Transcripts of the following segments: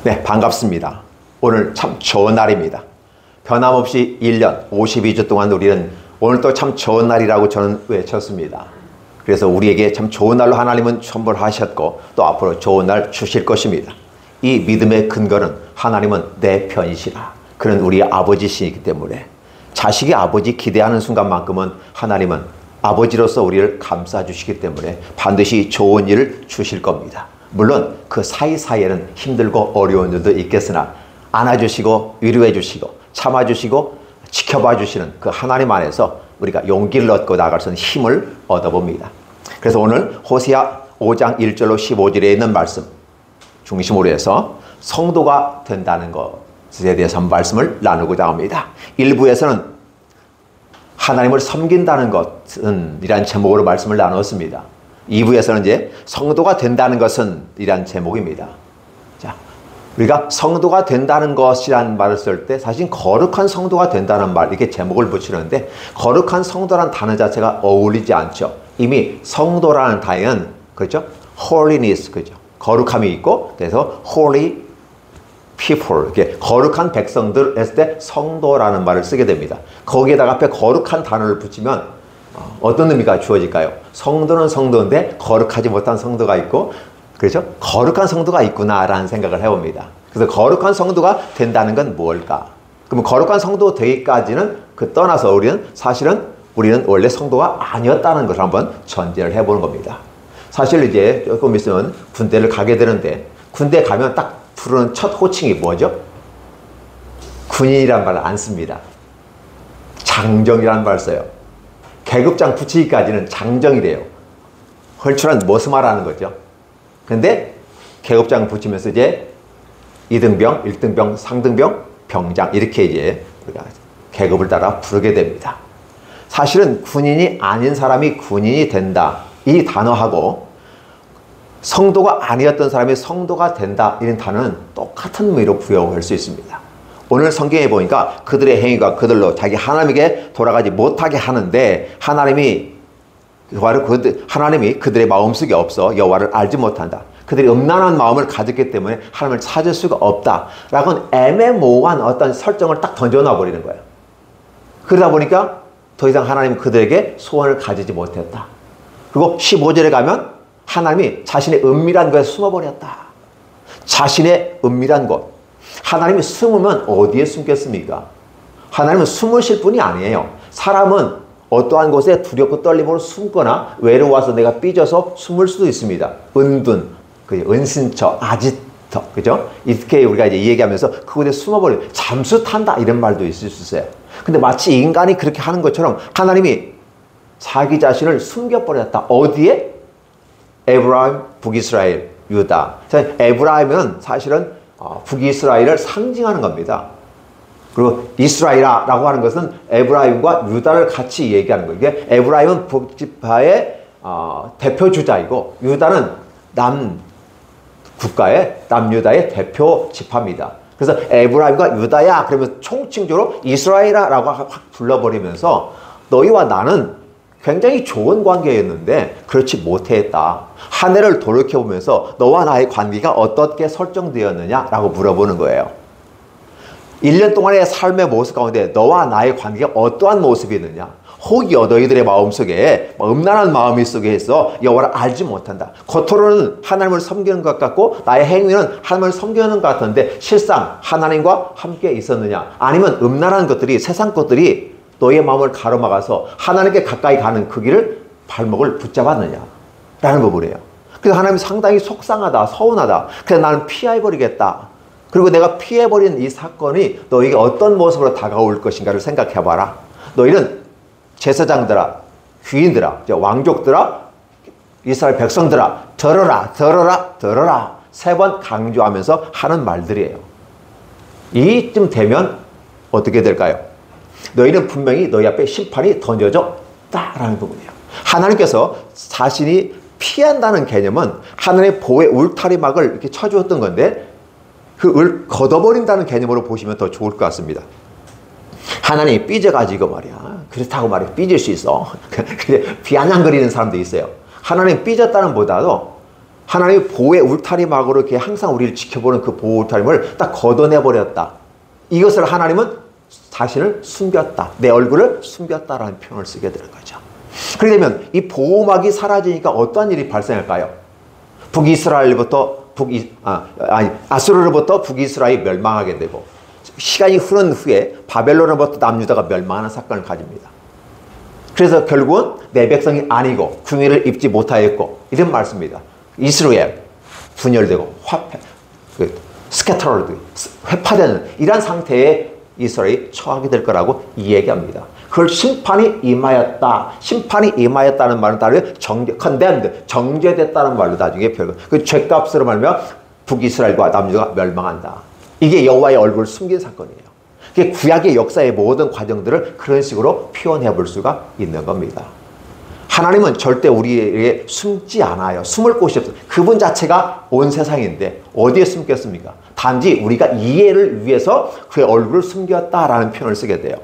네, 반갑습니다. 오늘 참 좋은 날입니다. 변함없이 1년 52주 동안 우리는 오늘 또 참 좋은 날이라고 저는 외쳤습니다. 그래서 우리에게 참 좋은 날로 하나님은 선물하셨고 또 앞으로 좋은 날 주실 것입니다. 이 믿음의 근거는 하나님은 내 편이시라. 그는 우리 아버지시기 때문에 자식이 아버지 기대하는 순간만큼은 하나님은 아버지로서 우리를 감싸주시기 때문에 반드시 좋은 일을 주실 겁니다. 물론 그 사이사이에는 힘들고 어려운 일도 있겠으나 안아주시고 위로해주시고 참아주시고 지켜봐 주시는 그 하나님 안에서 우리가 용기를 얻고 나아갈 수 있는 힘을 얻어봅니다. 그래서 오늘 호세아 5장 1절로 15절에 있는 말씀 중심으로 해서 성도가 된다는 것에 대해서 한 말씀을 나누고자 합니다. 1부에서는 하나님을 섬긴다는 것은 이란 제목으로 말씀을 나눴습니다. 2부에서는 이제 성도가 된다는 것은 이란 제목입니다. 자, 우리가 성도가 된다는 것이란 말을 쓸 때 사실 거룩한 성도가 된다는 말, 이렇게 제목을 붙이는데 거룩한 성도란 단어 자체가 어울리지 않죠. 이미 성도라는 단어는 그렇죠? holiness, 그죠? 거룩함이 있고 그래서 holy people, 이렇게 거룩한 백성들 했을 때 성도라는 말을 쓰게 됩니다. 거기에다가 앞에 거룩한 단어를 붙이면 어떤 의미가 주어질까요? 성도는 성도인데 거룩하지 못한 성도가 있고 그렇죠? 거룩한 성도가 있구나라는 생각을 해봅니다. 그래서 거룩한 성도가 된다는 건 뭘까? 그러면 거룩한 성도 되기까지는 그 떠나서 우리는 원래 성도가 아니었다는 것을 한번 전제를 해보는 겁니다. 사실 이제 조금 있으면 군대를 가게 되는데 군대 가면 딱 부르는 첫 호칭이 뭐죠? 군인이란 말을 안 씁니다. 장정이라는 말을 써요. 계급장 붙이기까지는 장정이래요. 헐출한 무슨 말하는 거죠? 근데 계급장 붙이면서 이제 2등병, 1등병, 상등병, 병장 이렇게 이제 우리가 계급을 따라 부르게 됩니다. 사실은 군인이 아닌 사람이 군인이 된다. 이 단어하고 성도가 아니었던 사람이 성도가 된다. 이런 단어는 똑같은 의미로 부여할 수 있습니다. 오늘 성경에 보니까 그들의 행위가 그들로 자기 하나님에게 돌아가지 못하게 하는데 하나님이 그들의 마음속에 없어 여호와를 알지 못한다. 그들이 음란한 마음을 가졌기 때문에 하나님을 찾을 수가 없다. 라고는 애매모호한 어떤 설정을 딱 던져놔 버리는 거예요. 그러다 보니까 더 이상 하나님은 그들에게 소원을 가지지 못했다. 그리고 15절에 가면 하나님이 자신의 은밀한 곳에 숨어버렸다. 자신의 은밀한 곳. 하나님이 숨으면 어디에 숨겠습니까? 하나님은 숨으실 분이 아니에요. 사람은 어떠한 곳에 두렵고 떨림으로 숨거나 외로워서 내가 삐져서 숨을 수도 있습니다. 은둔, 은신처, 아지터, 그죠? 이렇게 우리가 이제 얘기하면서 그곳에 숨어버려 잠수 탄다 이런 말도 있을 수 있어요. 근데 마치 인간이 그렇게 하는 것처럼 하나님이 자기 자신을 숨겨버렸다. 어디에? 에브라임, 북이스라엘, 유다. 에브라임은 사실은 북이스라엘을 상징하는 겁니다. 그리고 이스라엘이라고 하는 것은 에브라임과 유다를 같이 얘기하는 거예요. 이게 에브라임은 북지파의 대표 주자이고 유다는 남유다의 대표 지파입니다. 그래서 에브라임과 유다야 그러면 총칭적으로 이스라엘이라고 확 불러버리면서 너희와 나는 굉장히 좋은 관계였는데 그렇지 못했다. 한 해를 돌이켜보면서 너와 나의 관계가 어떻게 설정되었느냐라고 물어보는 거예요. 1년 동안의 삶의 모습 가운데 너와 나의 관계가 어떠한 모습이었느냐. 혹이 너희들의 마음속에 음란한 마음이 속에 있어 여호와를 알지 못한다. 겉으로는 하나님을 섬기는 것 같고 나의 행위는 하나님을 섬기는 것 같은데 실상 하나님과 함께 있었느냐. 아니면 음란한 것들이 세상 것들이 너의 마음을 가로막아서 하나님께 가까이 가는 그 길을 발목을 붙잡았느냐 라는 부분이에요. 그래서 하나님이 상당히 속상하다, 서운하다. 그래서 나는 피해버리겠다. 그리고 내가 피해버린 이 사건이 너에게 어떤 모습으로 다가올 것인가를 생각해봐라. 너희는 제사장들아, 귀인들아, 왕족들아, 이스라엘 백성들아, 들어라, 들어라, 들어라. 3번 강조하면서 하는 말들이에요. 이쯤 되면 어떻게 될까요? 너희는 분명히 너희 앞에 심판이 던져졌다라는 부분이에요. 하나님께서 자신이 피한다는 개념은 하나님의 보호의 울타리막을 이렇게 쳐주었던 건데 그걸 걷어버린다는 개념으로 보시면 더 좋을 것 같습니다. 하나님이 삐져가지고 말이야. 그렇다고 말이야. 삐질 수 있어. 비아냥거리는 사람도 있어요. 하나님 삐졌다는 보다도 하나님의 보호의 울타리막으로 이렇게 항상 우리를 지켜보는 그 보호 울타리막을 딱 걷어내버렸다. 이것을 하나님은 자신을 숨겼다. 내 얼굴을 숨겼다라는 표현을 쓰게 되는 거죠. 그렇게 되면 이 보호막이 사라지니까 어떠한 일이 발생할까요? 아수르로부터 북이스라엘이 멸망하게 되고, 시간이 흐른 후에 바벨론으로부터 남유다가 멸망하는 사건을 가집니다. 그래서 결국은 내 백성이 아니고 궁의를 입지 못하였고, 이런 말씀입니다. 이스라엘 분열되고 스캐터드, 회파되는 이러한 상태에 이스라엘이 처하게 될 거라고 얘기합니다. 그걸 심판이 임하였다. 심판이 임하였다는 말은 따르면 condemned, 정죄됐다는 말로 나중에 표현. 그 죄값으로 말하면 북이스라엘과 남유다가 멸망한다. 이게 여호와의 얼굴을 숨긴 사건이에요. 그게 구약의 역사의 모든 과정들을 그런 식으로 표현해 볼 수가 있는 겁니다. 하나님은 절대 우리에게 숨지 않아요. 숨을 곳이 없어요. 그분 자체가 온 세상인데 어디에 숨겼습니까? 단지 우리가 이해를 위해서 그의 얼굴을 숨겼다라는 표현을 쓰게 돼요.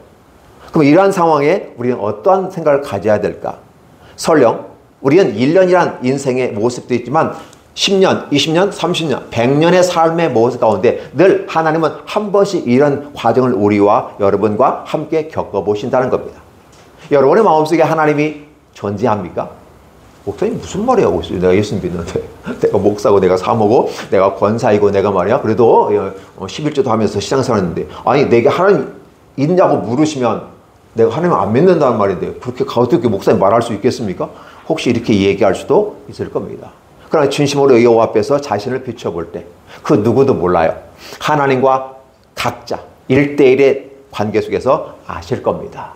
그럼 이러한 상황에 우리는 어떠한 생각을 가져야 될까? 설령 우리는 1년이란 인생의 모습도 있지만 10년, 20년, 30년, 100년의 삶의 모습 가운데 늘 하나님은 한 번씩 이런 과정을 우리와 여러분과 함께 겪어보신다는 겁니다. 여러분의 마음속에 하나님이 존재합니까? 목사님 무슨 말이 하고 있어요? 내가 예수 믿는데, 내가 목사고 내가 사모고 내가 권사이고 내가 말이야 그래도 11조도 하면서 신앙생활 했는데, 아니 내게 하나님 있냐고 물으시면 내가 하나님 안 믿는다는 말인데 그렇게 어떻게 목사님 말할 수 있겠습니까? 혹시 이렇게 얘기할 수도 있을 겁니다. 그러나 진심으로 여호와 앞에서 자신을 비춰볼 때 그 누구도 몰라요. 하나님과 각자 1대1의 관계 속에서 아실 겁니다.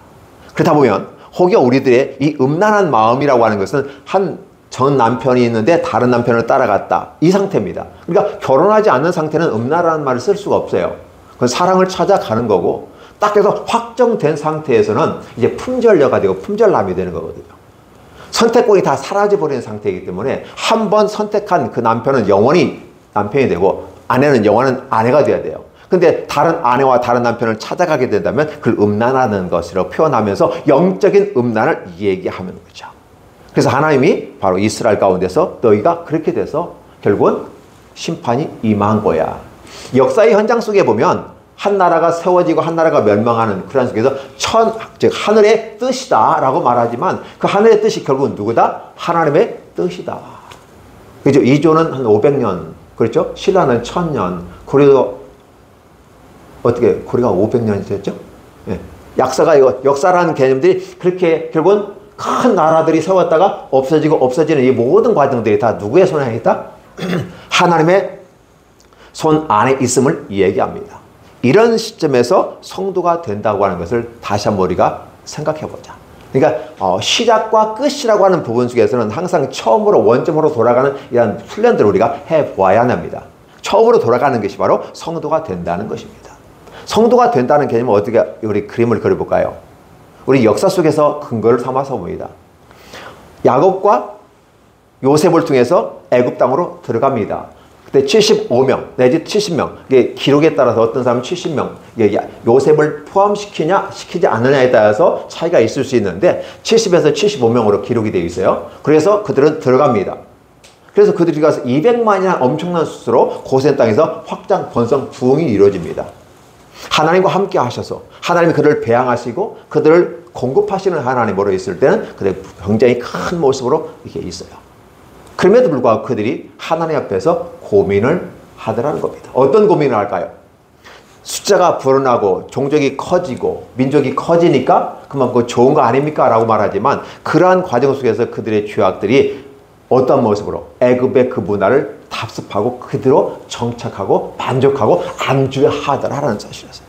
그렇다 보면 혹여 우리들의 이 음란한 마음이라고 하는 것은 한 전 남편이 있는데 다른 남편을 따라갔다, 이 상태입니다. 그러니까 결혼하지 않는 상태는 음란한 말을 쓸 수가 없어요. 그건 사랑을 찾아가는 거고, 딱 해서 확정된 상태에서는 이제 품절녀가 되고 품절남이 되는 거거든요. 선택권이 다 사라져버리는 상태이기 때문에 한 번 선택한 그 남편은 영원히 남편이 되고 아내는 영원히 아내가 돼야 돼요. 근데 다른 아내와 다른 남편을 찾아가게 된다면 그걸 음란하는 것으로 표현하면서 영적인 음란을 얘기하는 거죠. 그래서 하나님이 바로 이스라엘 가운데서 너희가 그렇게 돼서 결국은 심판이 임한 거야. 역사의 현장 속에 보면 한 나라가 세워지고 한 나라가 멸망하는 그런 속에서 즉 하늘의 뜻이다 라고 말하지만 그 하늘의 뜻이 결국은 누구다? 하나님의 뜻이다. 그죠? 이조는 한 500년, 그렇죠? 신라는 1000년, 고려도 어떻게 고려가 500년이 됐죠? 예. 역사라는 개념들이 그렇게 결국은 큰 나라들이 세웠다가 없어지고 없어지는 이 모든 과정들이 다 누구의 손에 있다? 하나님의 손 안에 있음을 얘기합니다. 이런 시점에서 성도가 된다고 하는 것을 다시 한번 우리가 생각해 보자. 그러니까 시작과 끝이라고 하는 부분 속에서는 항상 처음으로 원점으로 돌아가는 이런 훈련들을 우리가 해보아야 합니다. 처음으로 돌아가는 것이 바로 성도가 된다는 것입니다. 성도가 된다는 개념은 어떻게 우리 그림을 그려볼까요? 우리 역사 속에서 근거를 삼아서 봅니다. 야곱과 요셉을 통해서 애굽 땅으로 들어갑니다. 그때 75명 내지 70명, 이게 기록에 따라서 어떤 사람은 70명, 요셉을 포함시키냐 시키지 않느냐에 따라서 차이가 있을 수 있는데 70에서 75명으로 기록이 되어 있어요. 그래서 그들은 들어갑니다. 그래서 그들이 가서 200만이나 엄청난 수로 고센 땅에서 확장, 번성, 부흥이 이루어집니다. 하나님과 함께 하셔서 하나님이 그들을 배양하시고 그들을 공급하시는 하나님으로 있을 때는 그들이 굉장히 큰 모습으로 이렇게 있어요. 그럼에도 불구하고 그들이 하나님 앞에서 고민을 하더라는 겁니다. 어떤 고민을 할까요? 숫자가 불어나고 종족이 커지고 민족이 커지니까 그만큼 좋은 거 아닙니까? 라고 말하지만 그러한 과정 속에서 그들의 죄악들이 어떤 모습으로 애굽의 그 문화를 답습하고 그대로 정착하고 만족하고 안주하더라라는 사실이었어요.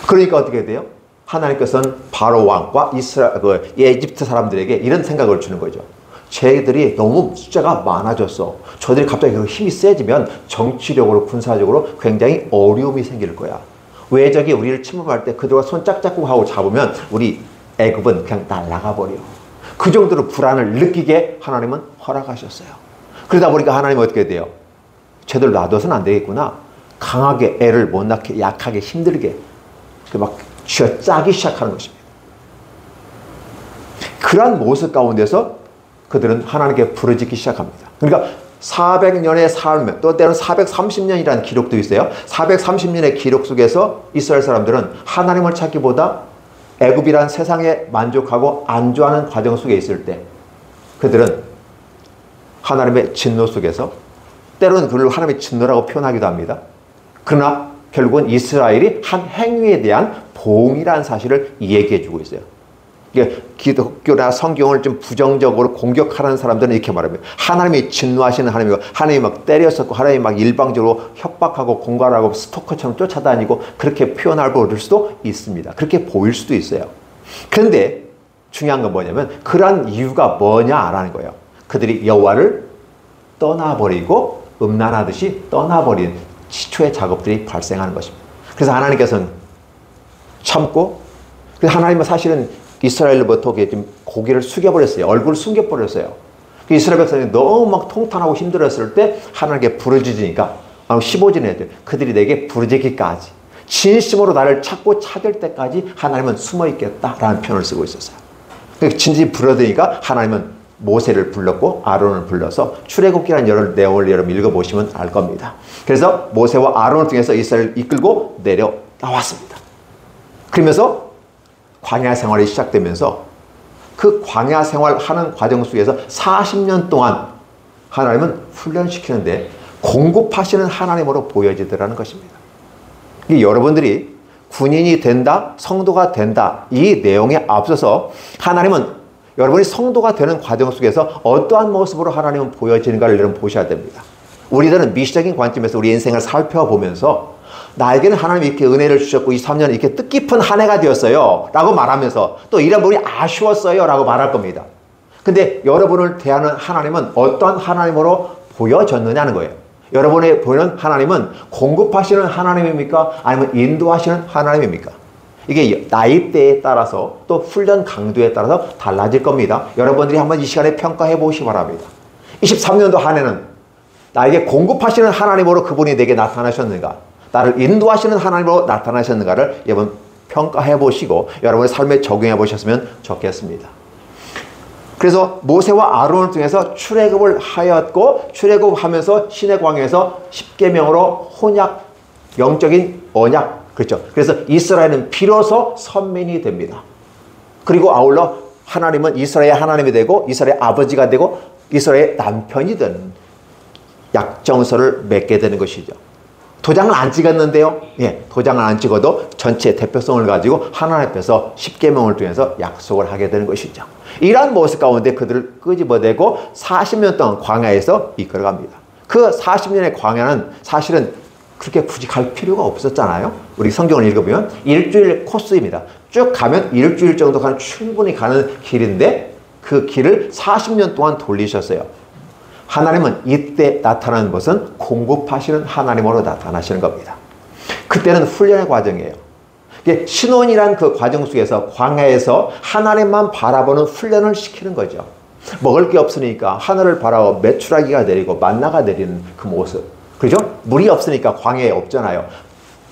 그러니까 어떻게 돼요? 하나님께서는 바로 왕과 이집트 사람들에게 이런 생각을 주는 거죠. 쟤들이 너무 숫자가 많아졌어. 저들이 갑자기 힘이 세지면 정치력으로 군사적으로 굉장히 어려움이 생길 거야. 외적이 우리를 침범할 때 그들과 손짝짝꿍 하고 잡으면 우리 애굽은 그냥 날아가 버려. 그 정도로 불안을 느끼게 하나님은 허락하셨어요. 그러다 보니까 하나님은 어떻게 돼요? 쟤들 놔둬서는 안 되겠구나. 강하게 애를 못 낳게 약하게 힘들게 막 쥐어짜기 시작하는 것입니다. 그러한 모습 가운데서 그들은 하나님께 부르짖기 시작합니다. 그러니까 400년의 삶, 또 때로는 430년이라는 기록도 있어요. 430년의 기록 속에서 이스라엘 사람들은 하나님을 찾기보다 애굽이란 세상에 만족하고 안주하는 과정 속에 있을 때 그들은 하나님의 진노 속에서, 때로는 그걸 하나님의 진노라고 표현하기도 합니다. 그러나 결국은 이스라엘이 한 행위에 대한 보응이라는 사실을 얘기해 주고 있어요. 기독교나 성경을 좀 부정적으로 공격하는 사람들은 이렇게 말합니다. 하나님이 진노하시는 하나님이고, 하나님이 막 때렸었고, 하나님이 막 일방적으로 협박하고 공갈하고 스토커처럼 쫓아다니고, 그렇게 표현할 수도 있습니다. 그렇게 보일 수도 있어요. 그런데 중요한 건 뭐냐면 그러한 이유가 뭐냐라는 거예요. 그들이 여호와를 떠나버리고 음란하듯이 떠나버린 시초의 작업들이 발생하는 것입니다. 그래서 하나님께서는 참고, 그래서 하나님은 사실은 이스라엘로부터 고개를 숙여버렸어요. 얼굴을 숨겨버렸어요. 이스라엘 백성이 너무 막 통탄하고 힘들었을 때 하나님께 부르짖으니까 15절에 그들이 내게 부르짖기까지, 진심으로 나를 찾고 찾을 때까지 하나님은 숨어있겠다라는 표현을 쓰고 있었어요. 진심이 부르짖으니까 하나님은 모세를 불렀고 아론을 불러서 출애굽기라는 내용을 여러분 읽어보시면 알 겁니다. 그래서 모세와 아론을 통해서 이스라엘을 이끌고 내려 나왔습니다. 그러면서 광야 생활이 시작되면서 그 광야 생활하는 과정 속에서 40년 동안 하나님은 훈련시키는데 공급하시는 하나님으로 보여지더라는 것입니다. 여러분들이 군인이 된다, 성도가 된다, 이 내용에 앞서서 하나님은 여러분이 성도가 되는 과정 속에서 어떠한 모습으로 하나님은 보여지는가를 여러분 보셔야 됩니다. 우리들은 미시적인 관점에서 우리 인생을 살펴보면서 나에게는 하나님이 이렇게 은혜를 주셨고 23년 이렇게 뜻깊은 한 해가 되었어요 라고 말하면서 또 이런 부분이 아쉬웠어요 라고 말할 겁니다. 근데 여러분을 대하는 하나님은 어떠한 하나님으로 보여졌느냐는 거예요. 여러분의 보이는 하나님은 공급하시는 하나님입니까? 아니면 인도하시는 하나님입니까? 이게 나이대에 따라서 또 훈련 강도에 따라서 달라질 겁니다. 여러분들이 한번 이 시간에 평가해 보시기 바랍니다. 23년도 한 해는 나에게 공급하시는 하나님으로 그분이 내게 나타나셨는가, 나를 인도하시는 하나님으로 나타나셨는가를 여러분 평가해 보시고 여러분의 삶에 적용해 보셨으면 좋겠습니다. 그래서 모세와 아론을 통해서 출애굽을 하였고, 출애굽하면서 시내 광야에서 십계명으로 혼약, 영적인 언약, 그렇죠. 그래서 이스라엘은 비로소 선민이 됩니다. 그리고 아울러 하나님은 이스라엘의 하나님이 되고 이스라엘의 아버지가 되고 이스라엘의 남편이 되는 약정서를 맺게 되는 것이죠. 도장을 안 찍었는데요. 예, 도장을 안 찍어도 전체 대표성을 가지고 하나님 앞에서 십계명을 통해서 약속을 하게 되는 것이죠. 이러한 모습 가운데 그들을 끄집어내고 40년 동안 광야에서 이끌어갑니다. 그 40년의 광야는 사실은 그렇게 굳이 갈 필요가 없었잖아요. 우리 성경을 읽어보면 일주일 코스입니다. 쭉 가면 일주일 정도 충분히 가는 길인데 그 길을 40년 동안 돌리셨어요. 하나님은 이때 나타나는 것은 공급하시는 하나님으로 나타나시는 겁니다. 그때는 훈련의 과정이에요. 신혼이란 그 과정 속에서 광야에서 하나님만 바라보는 훈련을 시키는 거죠. 먹을 게 없으니까 하늘을 바라보고 메추라기가 내리고 만나가 내리는 그 모습. 그죠? 물이 없으니까 광야에 없잖아요.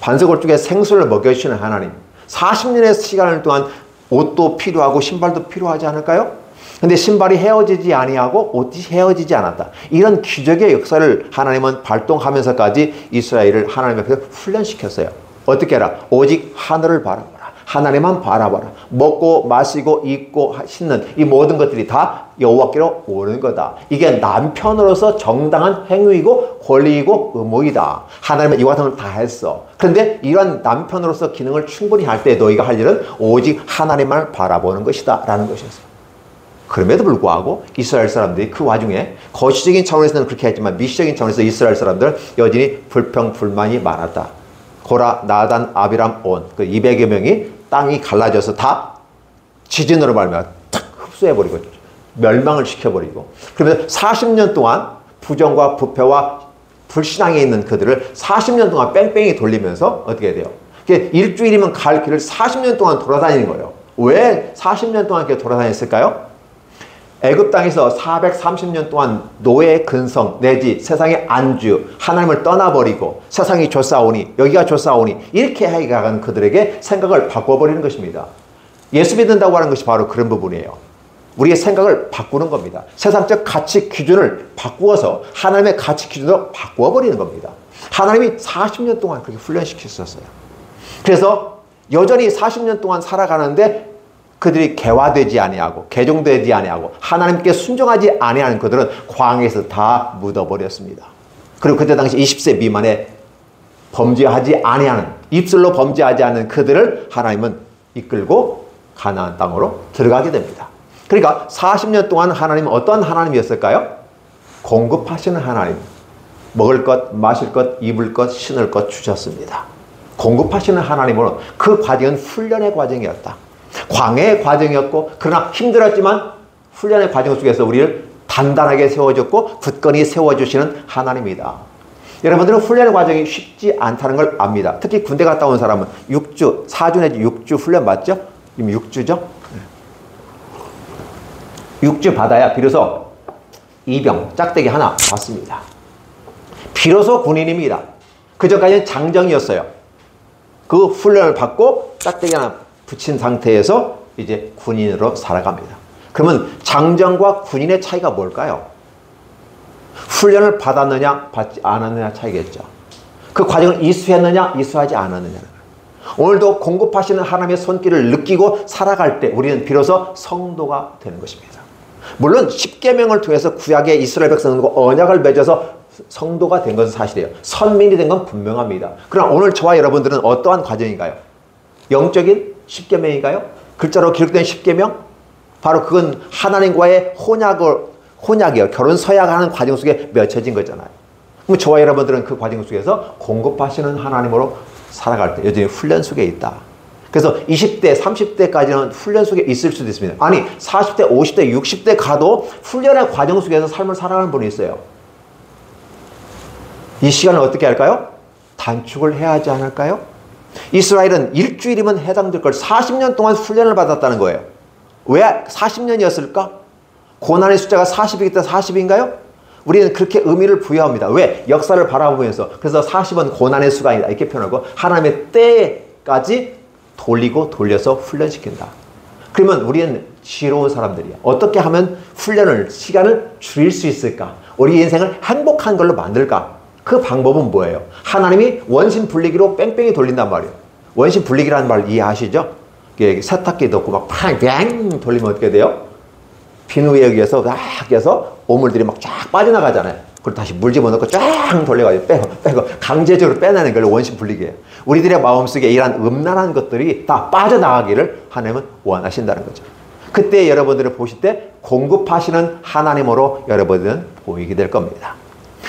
반석을 쪽에 생수를 먹여주시는 하나님. 40년의 시간 동안 옷도 필요하고 신발도 필요하지 않을까요? 근데 신발이 헤어지지 아니하고 옷이 헤어지지 않았다. 이런 기적의 역사를 하나님은 발동하면서까지 이스라엘을 하나님 앞에서 훈련시켰어요. 어떻게 해라? 오직 하늘을 바라봐라. 하나님만 바라봐라. 먹고 마시고 입고 신는 이 모든 것들이 다 여호와께로 오는 거다. 이게 남편으로서 정당한 행위이고 권리이고 의무이다. 하나님은 이와 같은 걸 다 했어. 그런데 이러한 남편으로서 기능을 충분히 할 때 너희가 할 일은 오직 하나님만 바라보는 것이다 라는 것이었어요. 그럼에도 불구하고 이스라엘 사람들이 그 와중에 거시적인 차원에서는 그렇게 했지만 미시적인 차원에서 이스라엘 사람들 여전히 불평 불만이 많았다. 고라, 나단, 아비람, 온 그 200여 명이 땅이 갈라져서 다 지진으로 말미암아 탁 흡수해버리고 멸망을 시켜버리고, 그러면서 40년 동안 부정과 부패와 불신앙에 있는 그들을 40년 동안 뺑뺑이 돌리면서 어떻게 돼요? 일주일이면 갈 길을 40년 동안 돌아다니는 거예요. 왜 40년 동안 이렇게 돌아다녔을까요? 애굽 땅에서 430년 동안 노예 근성 내지 세상의 안주, 하나님을 떠나버리고 세상이 좋사오니 여기가 좋사오니 이렇게 해가는 그들에게 생각을 바꿔버리는 것입니다. 예수 믿는다고 하는 것이 바로 그런 부분이에요. 우리의 생각을 바꾸는 겁니다. 세상적 가치 기준을 바꾸어서 하나님의 가치 기준으로 바꾸어버리는 겁니다. 하나님이 40년 동안 그렇게 훈련시키셨어요. 그래서 여전히 40년 동안 살아가는데 그들이 개화되지 아니하고 개종되지 아니하고 하나님께 순종하지 아니하는 그들은 광야에서 다 묻어버렸습니다. 그리고 그때 당시 20세 미만의 범죄하지 아니하는, 입술로 범죄하지 않는 그들을 하나님은 이끌고 가나안 땅으로 들어가게 됩니다. 그러니까 40년 동안 하나님은 어떤 하나님이었을까요? 공급하시는 하나님. 먹을 것, 마실 것, 입을 것, 신을 것 주셨습니다. 공급하시는 하나님으로 그 과정은 훈련의 과정이었다. 광야의 과정이었고, 그러나 힘들었지만 훈련의 과정 속에서 우리를 단단하게 세워줬고 굳건히 세워주시는 하나님이다. 여러분들은 훈련의 과정이 쉽지 않다는 걸 압니다. 특히 군대 갔다 온 사람은 6주, 4주 내지 6주 훈련 받죠? 지금 6주죠? 6주 받아야 비로소 이병, 짝대기 하나 받습니다. 비로소 군인입니다. 그전까지는 장정이었어요. 그 훈련을 받고 짝대기 하나 붙인 상태에서 이제 군인으로 살아갑니다. 그러면 장정과 군인의 차이가 뭘까요? 훈련을 받았느냐 받지 않았느냐 차이겠죠. 그 과정을 이수했느냐 이수하지 않았느냐. 오늘도 공급하시는 하나님의 손길을 느끼고 살아갈 때 우리는 비로소 성도가 되는 것입니다. 물론 십계명을 통해서 구약의 이스라엘 백성과 언약을 맺어서 성도가 된 것은 사실이에요. 선민이 된 건 분명합니다. 그러나 오늘 저와 여러분들은 어떠한 과정인가요? 영적인 십계명인가요? 글자로 기록된 십계명? 바로 그건 하나님과의 혼약이요. 결혼 서약하는 과정 속에 맺혀진 거잖아요. 그럼 저와 여러분들은 그 과정 속에서 공급하시는 하나님으로 살아갈 때 여전히 훈련 속에 있다. 그래서 20대, 30대까지는 훈련 속에 있을 수도 있습니다. 아니 40대, 50대, 60대 가도 훈련의 과정 속에서 삶을 살아가는 분이 있어요. 이 시간을 어떻게 할까요? 단축을 해야 하지 않을까요? 이스라엘은 일주일이면 해당될 걸 40년 동안 훈련을 받았다는 거예요. 왜 40년이었을까? 고난의 숫자가 40이기 때문에 40인가요? 우리는 그렇게 의미를 부여합니다. 왜? 역사를 바라보면서. 그래서 40은 고난의 수가 아니다. 이렇게 표현하고 하나님의 때까지 돌리고 돌려서 훈련시킨다. 그러면 우리는 지혜로운 사람들이야. 어떻게 하면 훈련을, 시간을 줄일 수 있을까? 우리 인생을 행복한 걸로 만들까? 그 방법은 뭐예요? 하나님이 원심 분리기로 뺑뺑이 돌린단 말이에요. 원심 분리기라는 말 이해하시죠? 세탁기 넣고 막 팡 돌리면 어떻게 돼요? 비누에 의해서 막 해서 오물들이 막 쫙 빠져나가잖아요. 그걸 다시 물 집어넣고 쫙 돌려가지고 빼고 강제적으로 빼내는 걸 원심 분리기예요. 우리들의 마음속에 이러한 음란한 것들이 다 빠져나가기를 하나님은 원하신다는 거죠. 그때 여러분들을 보실 때 공급하시는 하나님으로 여러분들은 보이게 될 겁니다.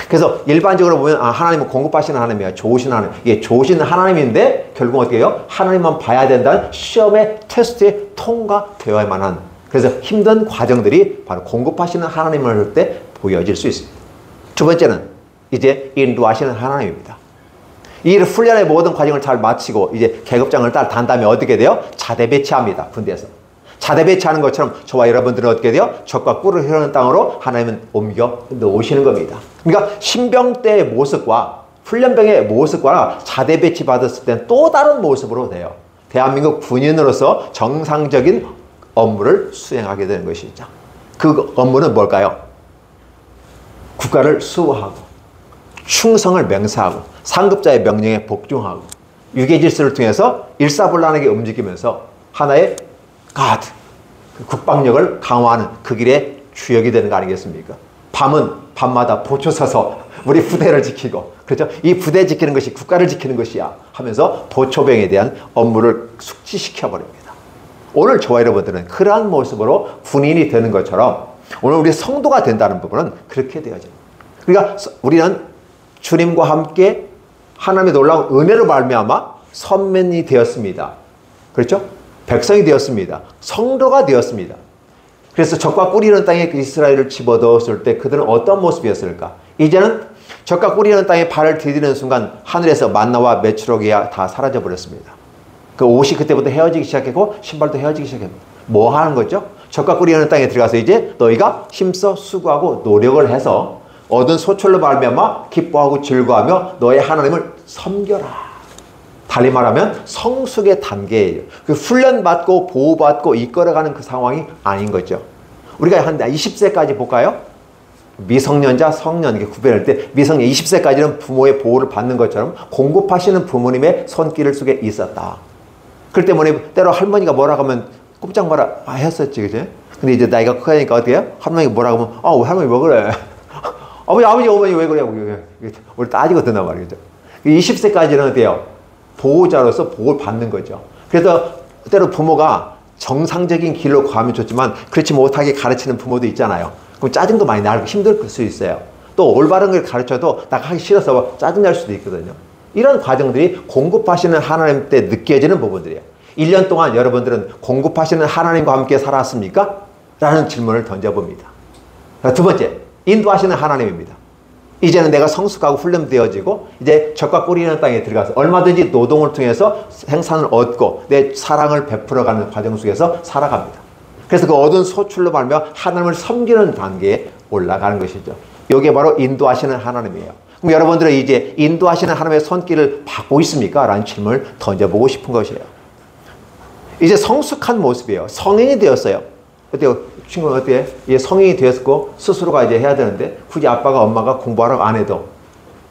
그래서 일반적으로 보면 하나님은 공급하시는 하나님이야. 좋으신 하나님. 예, 좋으신 하나님인데 결국 어떻게 해요? 하나님만 봐야 된다는 시험의 테스트에 통과되어야만 한, 그래서 힘든 과정들이 바로 공급하시는 하나님을 할 때 보여질 수 있습니다. 두 번째는 이제 인도하시는 하나님입니다. 이 훈련의 모든 과정을 잘 마치고 이제 계급장을 단 다음에 어떻게 돼요? 자대 배치합니다. 군대에서. 자대 배치하는 것처럼 저와 여러분들은 어떻게 돼요? 젖과 꿀을 흐르는 땅으로 하나님은 옮겨 놓으시는 겁니다. 그러니까 신병 때의 모습과 훈련병의 모습과 자대 배치 받았을 때는 또 다른 모습으로 돼요. 대한민국 군인으로서 정상적인 업무를 수행하게 되는 것이죠. 그 업무는 뭘까요? 국가를 수호하고 충성을 맹세하고 상급자의 명령에 복종하고 유계질서를 통해서 일사불란하게 움직이면서 하나의 가드, 국방력을 강화하는 그 길의 주역이 되는 거 아니겠습니까? 밤은 밤마다 보초 서서 우리 부대를 지키고, 그렇죠? 이 부대 지키는 것이 국가를 지키는 것이야 하면서 보초병에 대한 업무를 숙지시켜 버립니다. 오늘 저와 여러분들은 그러한 모습으로 군인이 되는 것처럼 오늘 우리 성도가 된다는 부분은 그렇게 되어집니다. 그러니까 우리는 주님과 함께 하나님의 놀라운 은혜로 말미암아 선민이 되었습니다. 그렇죠? 백성이 되었습니다. 성도가 되었습니다. 그래서 적과 꿀이 있는 땅에 이스라엘을 집어넣었을 때 그들은 어떤 모습이었을까? 이제는 적과 꿀이 있는 땅에 발을 디디는 순간 하늘에서 만나와 메추라기 다 사라져버렸습니다. 그 옷이 그때부터 헤어지기 시작했고 신발도 헤어지기 시작했습니다. 뭐 하는 거죠? 적과 꿀이 있는 땅에 들어가서 이제 너희가 힘써 수고하고 노력을 해서 얻은 소출로 말미암아 기뻐하고 즐거워하며 너의 하나님을 섬겨라. 달리 말하면 성숙의 단계예요. 그 훈련받고 보호받고 이끌어가는 그 상황이 아닌 거죠. 우리가 한 20세까지 볼까요? 미성년자, 성년 이렇게 구별할 때 미성년 20세까지는 부모의 보호를 받는 것처럼 공급하시는 부모님의 손길 속에 있었다. 그렇기 때문에 때로 할머니가 뭐라고 하면 꼼짝 마라 했었지, 그지? 근데 이제 나이가 크니까 어떻게 해요? 할머니가 뭐라고 하면 할머니 뭐 그래? 아버지, 어머니 왜 그래? 우리 따지고 듣나 말이죠. 20세까지는 어때요? 보호자로서 보호를 받는 거죠. 그래서 때로 부모가 정상적인 길로 가면 좋지만 그렇지 못하게 가르치는 부모도 있잖아요. 그럼 짜증도 많이 나고 힘들 수 있어요. 또 올바른 걸 가르쳐도 나 하기 싫어서 짜증날 수도 있거든요. 이런 과정들이 공급하시는 하나님 때 느껴지는 부분들이에요. 1년 동안 여러분들은 공급하시는 하나님과 함께 살았습니까? 라는 질문을 던져봅니다. 두 번째, 인도하시는 하나님입니다. 이제는 내가 성숙하고 훈련되어지고 이제 젖과 꿀이 있는 땅에 들어가서 얼마든지 노동을 통해서 생산을 얻고 내 사랑을 베풀어가는 과정 속에서 살아갑니다. 그래서 그 얻은 소출로 말며 하나님을 섬기는 단계에 올라가는 것이죠. 이게 바로 인도하시는 하나님이에요. 그럼 여러분들은 이제 인도하시는 하나님의 손길을 받고 있습니까? 라는 질문을 던져보고 싶은 것이에요. 이제 성숙한 모습이에요. 성인이 되었어요. 어때요? 친구는 어때요? 이제 성인이 되었고 스스로가 이제 해야 되는데 굳이 아빠가 엄마가 공부하라고 안 해도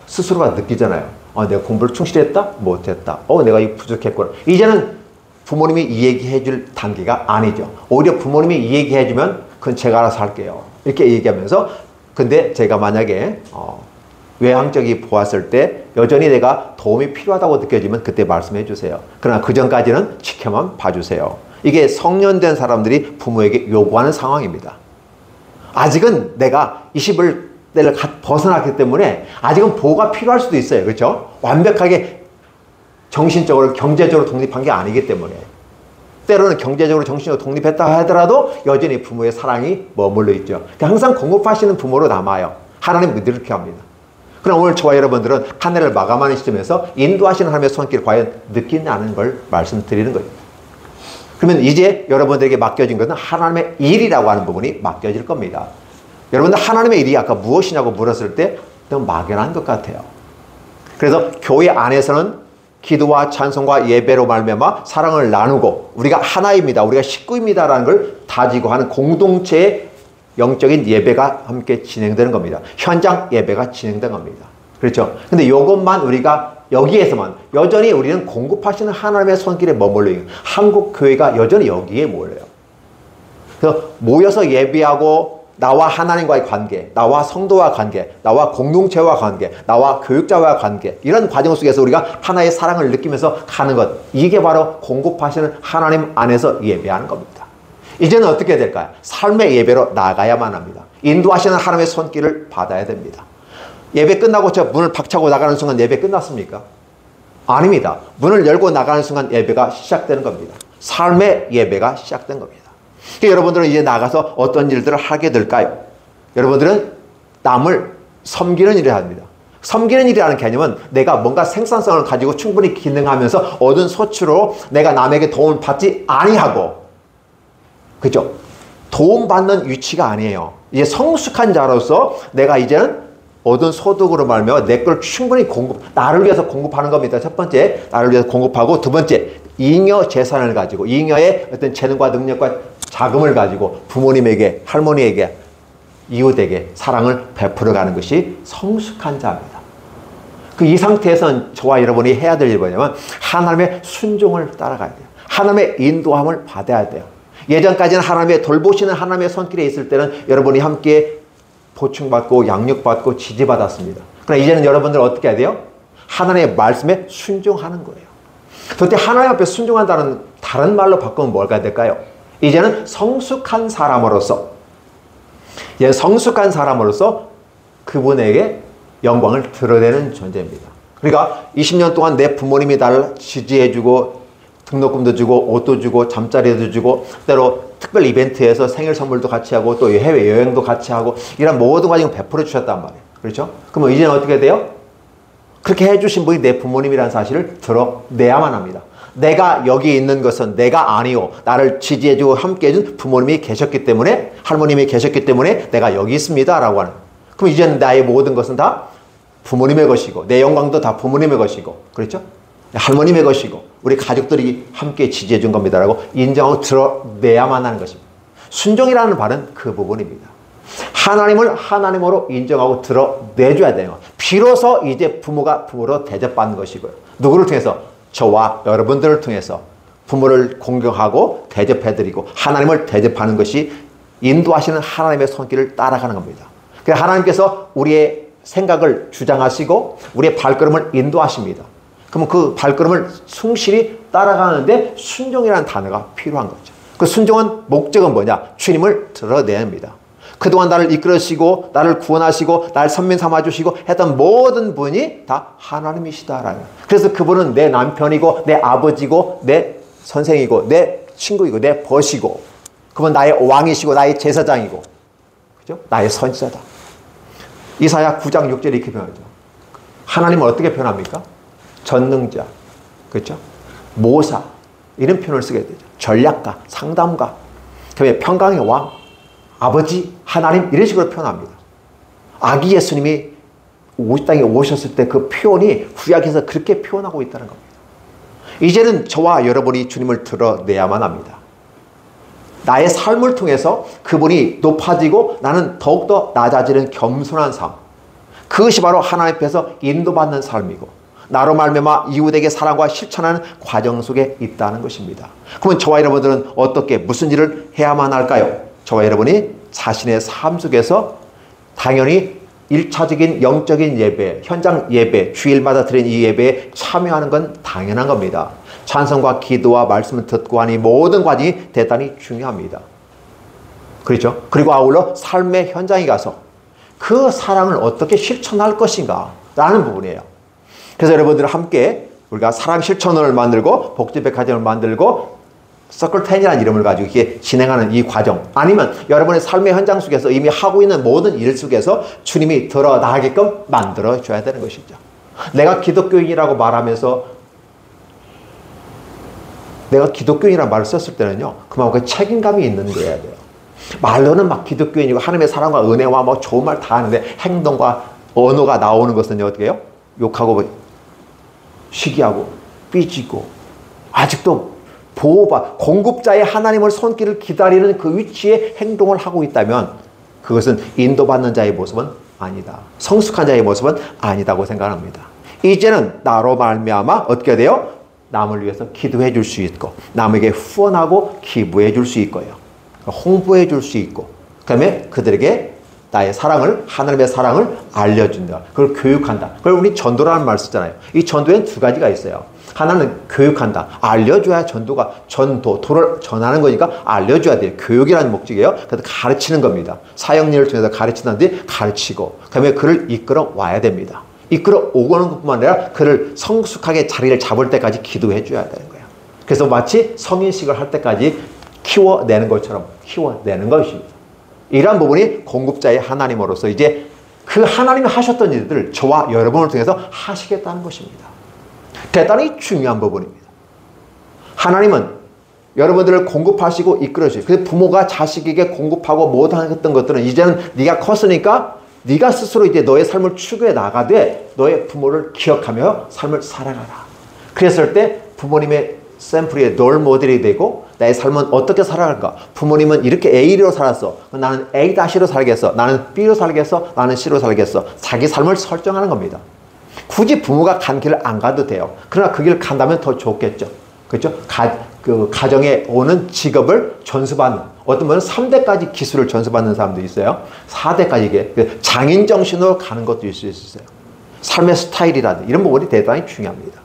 스스로가 느끼잖아요. 내가 공부를 충실히 했다? 못했다. 내가 이 부족했구나. 이제는 부모님이 이 얘기해 줄 단계가 아니죠. 오히려 부모님이 이 얘기해 주면 그건 제가 알아서 할게요. 이렇게 얘기하면서 근데 제가 만약에 외향적이 보았을 때 여전히 내가 도움이 필요하다고 느껴지면 그때 말씀해 주세요. 그러나 그 전까지는 지켜만 봐주세요. 이게 성년된 사람들이 부모에게 요구하는 상황입니다. 아직은 내가 20대를 벗어났기 때문에 아직은 보호가 필요할 수도 있어요. 그렇죠? 완벽하게 정신적으로 경제적으로 독립한 게 아니기 때문에 때로는 경제적으로 정신적으로 독립했다 하더라도 여전히 부모의 사랑이 머물러 있죠. 그러니까 항상 공급하시는 부모로 남아요. 하나님 이렇게 합니다. 그럼 오늘 저와 여러분들은 한 해를 마감하는 시점에서 인도하시는 하나님의 손길을 과연 느끼냐는 걸 말씀드리는 거예요. 그러면 이제 여러분들에게 맡겨진 것은 하나님의 일이라고 하는 부분이 맡겨질 겁니다. 여러분들 하나님의 일이 아까 무엇이냐고 물었을 때 너무 막연한 것 같아요. 그래서 교회 안에서는 기도와 찬송과 예배로 말미암아 사랑을 나누고 우리가 하나입니다. 우리가 식구입니다라는 걸 다지고 하는 공동체의 영적인 예배가 함께 진행되는 겁니다. 현장 예배가 진행된 겁니다. 그렇죠? 근데 이것만 우리가 여기에서만 여전히 우리는 공급하시는 하나님의 손길에 머물러 있는 한국 교회가 여전히 여기에 모여요. 그래서 모여서 예배하고 나와 하나님과의 관계, 나와 성도와 관계, 나와 공동체와 관계, 나와 교육자와 관계 이런 과정 속에서 우리가 하나의 사랑을 느끼면서 가는 것 이게 바로 공급하시는 하나님 안에서 예배하는 겁니다. 이제는 어떻게 될까요? 삶의 예배로 나가야만 합니다. 인도하시는 하나님의 손길을 받아야 됩니다. 예배 끝나고 저 문을 박차고 나가는 순간 예배 끝났습니까? 아닙니다. 문을 열고 나가는 순간 예배가 시작되는 겁니다. 삶의 예배가 시작된 겁니다. 그러니까 여러분들은 이제 나가서 어떤 일들을 하게 될까요? 여러분들은 남을 섬기는 일을 합니다. 섬기는 일이라는 개념은 내가 뭔가 생산성을 가지고 충분히 기능하면서 얻은 소출로 내가 남에게 도움을 받지 아니하고 그죠? 도움받는 위치가 아니에요. 이제 성숙한 자로서 내가 이제는 얻은 소득으로 말미암아 내 걸 충분히 나를 위해서 공급하는 겁니다. 첫 번째, 나를 위해서 공급하고 두 번째, 잉여 재산을 가지고 잉여의 어떤 재능과 능력과 자금을 가지고 부모님에게, 할머니에게, 이웃에게 사랑을 베풀어가는 것이 성숙한 자입니다. 이 상태에서는 저와 여러분이 해야 될 일이 뭐냐면 하나님의 순종을 따라가야 돼요. 하나님의 인도함을 받아야 돼요. 예전까지는 하나님의 돌보시는 하나님의 손길에 있을 때는 여러분이 함께 보충받고 양육받고 지지받았습니다. 그러나 이제는 여러분들 어떻게 해야 돼요? 하나님의 말씀에 순종하는 거예요. 그때 하나님 앞에 순종한다는 다른 말로 바꾸면 뭐가 될까요? 이제는 성숙한 사람으로서 그분에게 영광을 드러내는 존재입니다. 그러니까 20년 동안 내 부모님이 나를 지지해주고 등록금도 주고 옷도 주고 잠자리도 주고 때로 특별 이벤트에서 생일 선물도 같이 하고 또 해외여행도 같이 하고 이런 모든 과정을 베풀어 주셨단 말이에요. 그렇죠? 그러면 이제는 어떻게 돼요? 그렇게 해주신 분이 내 부모님이라는 사실을 드러내야만 합니다. 내가 여기 있는 것은 내가 아니오. 나를 지지해주고 함께해준 부모님이 계셨기 때문에 할머님이 계셨기 때문에 내가 여기 있습니다 라고 하는. 그럼 이제는 나의 모든 것은 다 부모님의 것이고 내 영광도 다 부모님의 것이고 그렇죠? 할머님의 것이고 우리 가족들이 함께 지지해 준 겁니다 라고 인정하고 드러내야만 하는 것입니다. 순종이라는 말은 그 부분입니다. 하나님을 하나님으로 인정하고 드러내줘야 돼요. 비로소 이제 부모가 부모로 대접받는 것이고요. 누구를 통해서? 저와 여러분들을 통해서 부모를 공경하고 대접해드리고 하나님을 대접하는 것이 인도하시는 하나님의 손길을 따라가는 겁니다. 그래서 하나님께서 우리의 생각을 주장하시고 우리의 발걸음을 인도하십니다. 그러면 그 발걸음을 충실히 따라가는데 순종이라는 단어가 필요한 거죠. 그 순종은 목적은 뭐냐? 주님을 드러내야 합니다. 그동안 나를 이끌으시고 나를 구원하시고 나를 선민 삼아주시고 했던 모든 분이 다 하나님이시다라는. 그래서 그분은 내 남편이고 내 아버지고 내 선생이고 내 친구이고 내 벗이고 그분 나의 왕이시고 나의 제사장이고 그죠? 나의 선지자다. 이사야 9장 6절에 이렇게 표현하죠. 하나님은 어떻게 표현합니까? 전능자, 그렇죠? 모사 이런 표현을 쓰게 되죠. 전략가, 상담가, 그다음에 평강의 왕, 아버지, 하나님 이런 식으로 표현합니다. 아기 예수님이 이 땅에 오셨을 때 그 표현이 구약에서 그렇게 표현하고 있다는 겁니다. 이제는 저와 여러분이 주님을 드러내야만 합니다. 나의 삶을 통해서 그분이 높아지고 나는 더욱더 낮아지는 겸손한 삶. 그것이 바로 하나님 앞에서 인도받는 삶이고 나로 말미암아 이웃에게 사랑과 실천하는 과정 속에 있다는 것입니다. 그러면 저와 여러분들은 어떻게 무슨 일을 해야만 할까요? 저와 여러분이 자신의 삶 속에서 당연히 1차적인 영적인 예배, 현장 예배, 주일마다 드리는 이 예배에 참여하는 건 당연한 겁니다. 찬송과 기도와 말씀을 듣고 하니 모든 과정이 대단히 중요합니다. 그렇죠? 그리고 아울러 삶의 현장에 가서 그 사랑을 어떻게 실천할 것인가 라는 부분이에요. 그래서 여러분들 함께 우리가 사랑 실천을 만들고 복지백화점을 만들고 서클10이라는 이름을 가지고 이렇게 진행하는 이 과정, 아니면 여러분의 삶의 현장 속에서 이미 하고 있는 모든 일 속에서 주님이 드러나게끔 만들어줘야 되는 것이죠. 내가 기독교인이라고 말하면서 내가 기독교인이라는 말을 썼을 때는요, 그만큼 책임감이 있는 거여야 돼요. 말로는 막 기독교인이고 하나님의 사랑과 은혜와 뭐 좋은 말 다 하는데 행동과 언어가 나오는 것은 어떻게 해요? 욕하고 시기하고 삐지고 아직도 공급자의 하나님을 손길을 기다리는 그 위치에 행동을 하고 있다면 그것은 인도받는 자의 모습은 아니다. 성숙한 자의 모습은 아니다고 생각합니다. 이제는 나로 말미암아 어떻게 돼요? 남을 위해서 기도해 줄 수 있고 남에게 후원하고 기부해 줄 수 있고요. 홍보해 줄 수 있고 그 다음에 그들에게 나의 사랑을, 하나님의 사랑을 알려준다. 그걸 교육한다. 그걸 우리 전도라는 말 쓰잖아요. 이 전도에는 두 가지가 있어요. 하나는 교육한다. 알려줘야 도를 전하는 거니까 알려줘야 돼요. 교육이라는 목적이에요. 그래서 가르치는 겁니다. 사역일을 통해서 가르치는데 가르치고 그 다음에 그를 이끌어 와야 됩니다. 이끌어 오고는 것뿐만 아니라 그를 성숙하게 자리를 잡을 때까지 기도해 줘야 되는 거예요. 그래서 마치 성인식을 할 때까지 키워내는 것처럼 키워내는 것입니다. 이러한 부분이 공급자의 하나님으로서 이제 그 하나님이 하셨던 일들을 저와 여러분을 통해서 하시겠다는 것입니다. 대단히 중요한 부분입니다. 하나님은 여러분들을 공급하시고 이끌어주시고 그래서 부모가 자식에게 공급하고 못했던 것들은 이제는 네가 컸으니까 네가 스스로 이제 너의 삶을 추구해 나가되 너의 부모를 기억하며 삶을 살아가라. 그랬을 때 부모님의 샘플의 롤 모델이 되고 나의 삶은 어떻게 살아갈까? 부모님은 이렇게 A로 살았어. 나는 A-로 살겠어. 나는 B로 살겠어. 나는 C로 살겠어. 자기 삶을 설정하는 겁니다. 굳이 부모가 간 길을 안 가도 돼요. 그러나 그 길을 간다면 더 좋겠죠. 그렇죠? 가정에 오는 직업을 전수받는, 어떤 분은 3대까지 기술을 전수받는 사람도 있어요. 4대까지 이게 장인 정신으로 가는 것도 있을 수 있어요. 삶의 스타일이라든지 이런 부분이 대단히 중요합니다.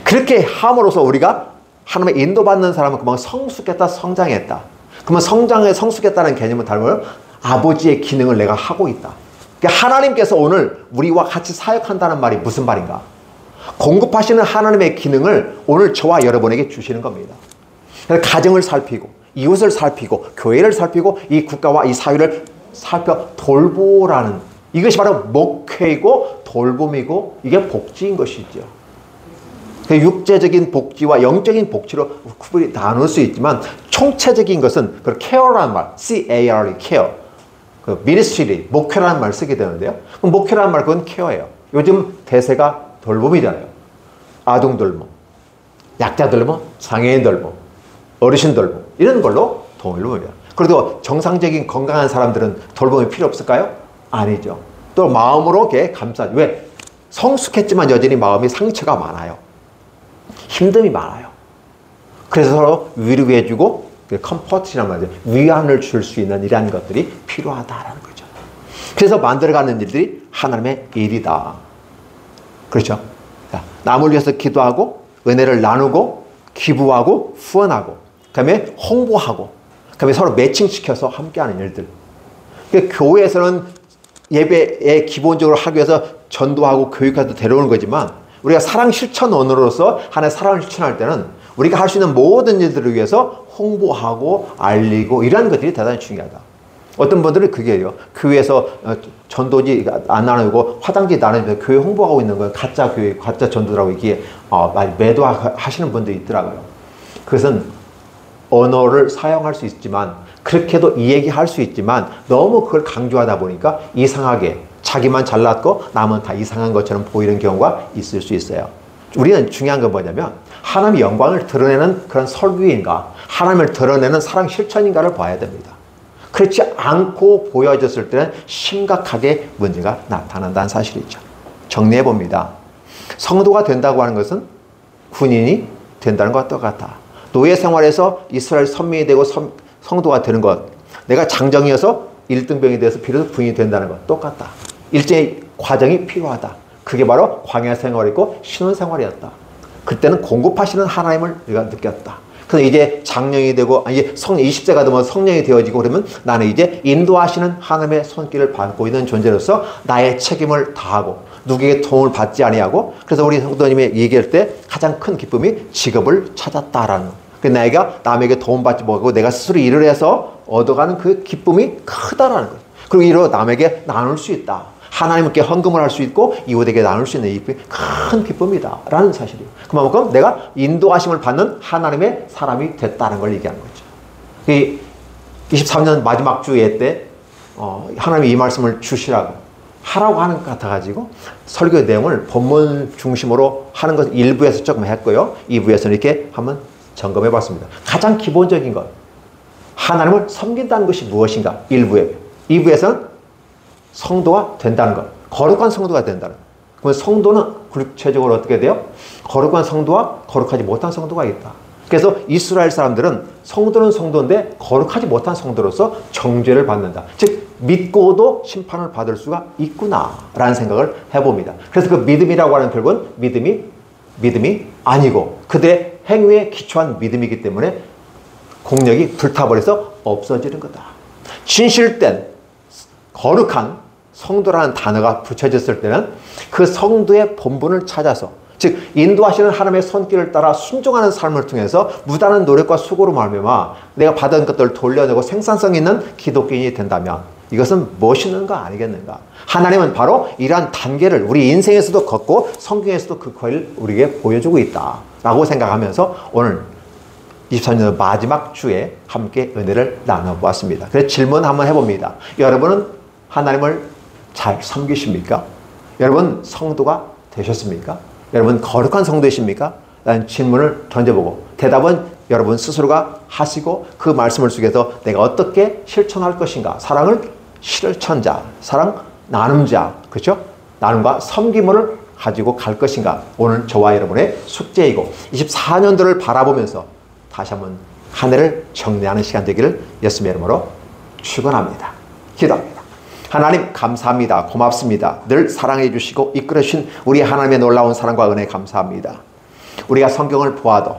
그렇게 함으로써 우리가 하나님의 인도받는 사람은 그만 성숙했다, 성장했다. 그러면 성숙했다는 개념은 다른 아버지의 기능을 내가 하고 있다. 그러니까 하나님께서 오늘 우리와 같이 사역한다는 말이 무슨 말인가? 공급하시는 하나님의 기능을 오늘 저와 여러분에게 주시는 겁니다. 그래서 가정을 살피고 이웃을 살피고 교회를 살피고 이 국가와 이 사회를 살펴 돌보라는, 이것이 바로 목회이고 돌봄이고 이게 복지인 것이죠. 육체적인 복지와 영적인 복지로 구분이 나눌 수 있지만 총체적인 것은 그 care라는 말, C-A-R-E, care. 그 ministry, 목회라는 말 쓰게 되는데요. 목회라는 말 그건 케어예요. 요즘 대세가 돌봄이잖아요. 아동 돌봄, 약자 돌봄, 장애인 돌봄, 어르신 돌봄 이런 걸로 돌봄이에요. 그래도 정상적인 건강한 사람들은 돌봄이 필요 없을까요? 아니죠. 또 마음으로 이렇게 감싸죠. 왜? 성숙했지만 여전히 마음이 상처가 많아요. 힘듦이 많아요. 그래서 서로 위로해주고 컴포트란 말이죠. 위안을 줄 수 있는 이러한 것들이 필요하다라는 거죠. 그래서 만들어가는 일들이 하나님의 일이다. 그렇죠? 남을 위해서 기도하고 은혜를 나누고 기부하고 후원하고 그 다음에 홍보하고 그 다음에 서로 매칭시켜서 함께하는 일들. 그러니까 교회에서는 예배에 기본적으로 하기 위해서 전도하고 교육해서 데려오는 거지만 우리가 사랑 실천원으로서 하나의 사랑을 실천할 때는 우리가 할 수 있는 모든 일들을 위해서 홍보하고 알리고 이러한 것들이 대단히 중요하다. 어떤 분들은 그게요. 교회에서 전도지 안 나누고 화장지 나누면서 교회 홍보하고 있는 거예요. 가짜 교회, 가짜 전도라고 이게 많이 매도하시는 분들이 있더라고요. 그것은 언어를 사용할 수 있지만 그렇게도 이 얘기할 수 있지만 너무 그걸 강조하다 보니까 이상하게 자기만 잘났고 남은 다 이상한 것처럼 보이는 경우가 있을 수 있어요. 우리는 중요한 건 뭐냐면 하나님의 영광을 드러내는 그런 설교인가 하나님을 드러내는 사랑 실천인가를 봐야 됩니다. 그렇지 않고 보여졌을 때는 심각하게 문제가 나타난다는 사실이죠. 정리해 봅니다. 성도가 된다고 하는 것은 군인이 된다는 것과 똑같아. 노예 생활에서 이스라엘 선민이 되고 성도가 되는 것, 내가 장정이어서 1등병이 돼서 비로소 군인이 된다는 것 똑같다. 일정의 과정이 필요하다. 그게 바로 광야 생활이고 신혼 생활이었다. 그때는 공급하시는 하나님을 우리가 느꼈다. 그래서 이제 장령이 되고 이제 20세가 되면 성령이 되어지고 그러면 나는 이제 인도하시는 하나님의 손길을 받고 있는 존재로서 나의 책임을 다하고 누구에게 도움을 받지 아니하고 그래서 우리 성도님이 얘기할 때 가장 큰 기쁨이 직업을 찾았다라는 거. 내가 남에게 도움받지 못하고 내가 스스로 일을 해서 얻어가는 그 기쁨이 크다라는 거예요. 그리고 이로 남에게 나눌 수 있다. 하나님께 헌금을 할 수 있고 이웃에게 나눌 수 있는 이 큰 기쁨이다 라는 사실이에요. 그만큼 내가 인도하심을 받는 하나님의 사람이 됐다는 걸 얘기하는 거죠. 23년 마지막 주 예 때 하나님이 이 말씀을 주시라고 하라고 하는 것 같아가지고 설교 내용을 본문 중심으로 하는 것 1부에서 조금 했고요. 2부에서는 이렇게 한번 점검해 봤습니다. 가장 기본적인 것 하나님을 섬긴다는 것이 무엇인가 1부에 2부에서는 성도가 된다는 것 거룩한 성도가 된다는 것. 그러면 성도는 구체적으로 어떻게 돼요? 거룩한 성도와 거룩하지 못한 성도가 있다. 그래서 이스라엘 사람들은 성도는 성도인데 거룩하지 못한 성도로서 정죄를 받는다. 즉 믿고도 심판을 받을 수가 있구나라는 생각을 해봅니다. 그래서 그 믿음이라고 하는 결국은 믿음이 아니고 그들의 행위에 기초한 믿음이기 때문에 공력이 불타버려서 없어지는 거다. 진실된 거룩한 성도라는 단어가 붙여졌을 때는 그 성도의 본분을 찾아서 즉 인도하시는 하나님의 손길을 따라 순종하는 삶을 통해서 무단한 노력과 수고로 말미암아 내가 받은 것들을 돌려내고 생산성 있는 기독교인이 된다면 이것은 멋있는 거 아니겠는가? 하나님은 바로 이러한 단계를 우리 인생에서도 걷고 성경에서도 그 과를 우리에게 보여주고 있다라고 생각하면서 오늘 23년 마지막 주에 함께 은혜를 나눠보았습니다. 그래서 질문 한번 해봅니다. 여러분은 하나님을 잘 섬기십니까? 여러분 성도가 되셨습니까? 여러분 거룩한 성도이십니까? 라는 질문을 던져보고 대답은 여러분 스스로가 하시고 그 말씀을 속에서 내가 어떻게 실천할 것인가? 사랑을 실천자, 사랑 나눔자, 그렇죠? 나눔과 섬김을 가지고 갈 것인가? 오늘 저와 여러분의 숙제이고 24년도를 바라보면서 다시 한번 한 해를 정리하는 시간 되기를 예수님의 이름으로 축원합니다. 기도합니다. 하나님 감사합니다. 고맙습니다. 늘 사랑해 주시고 이끌어 주신 우리 하나님의 놀라운 사랑과 은혜 감사합니다. 우리가 성경을 보아도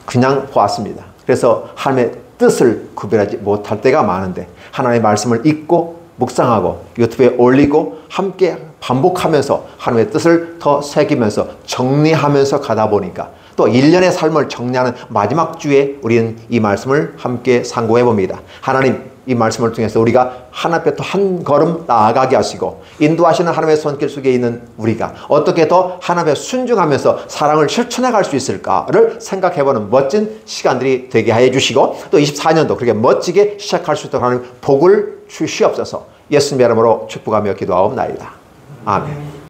그냥 보았습니다. 그래서 하나님의 뜻을 구별하지 못할 때가 많은데 하나님의 말씀을 읽고 묵상하고 유튜브에 올리고 함께 반복하면서 하나님의 뜻을 더 새기면서 정리하면서 가다 보니까 또 1년의 삶을 정리하는 마지막 주에 우리는 이 말씀을 함께 상고해 봅니다. 하나님 이 말씀을 통해서 우리가 하나님 앞에 또 한 걸음 나아가게 하시고 인도하시는 하나님의 손길 속에 있는 우리가 어떻게 더 하나님에 순종하면서 사랑을 실천해 갈 수 있을까를 생각해보는 멋진 시간들이 되게 하여 주시고 또 24년도 그렇게 멋지게 시작할 수 있도록 하는 복을 주시옵소서. 예수님의 이름으로 축복하며 기도하옵나이다. 아멘.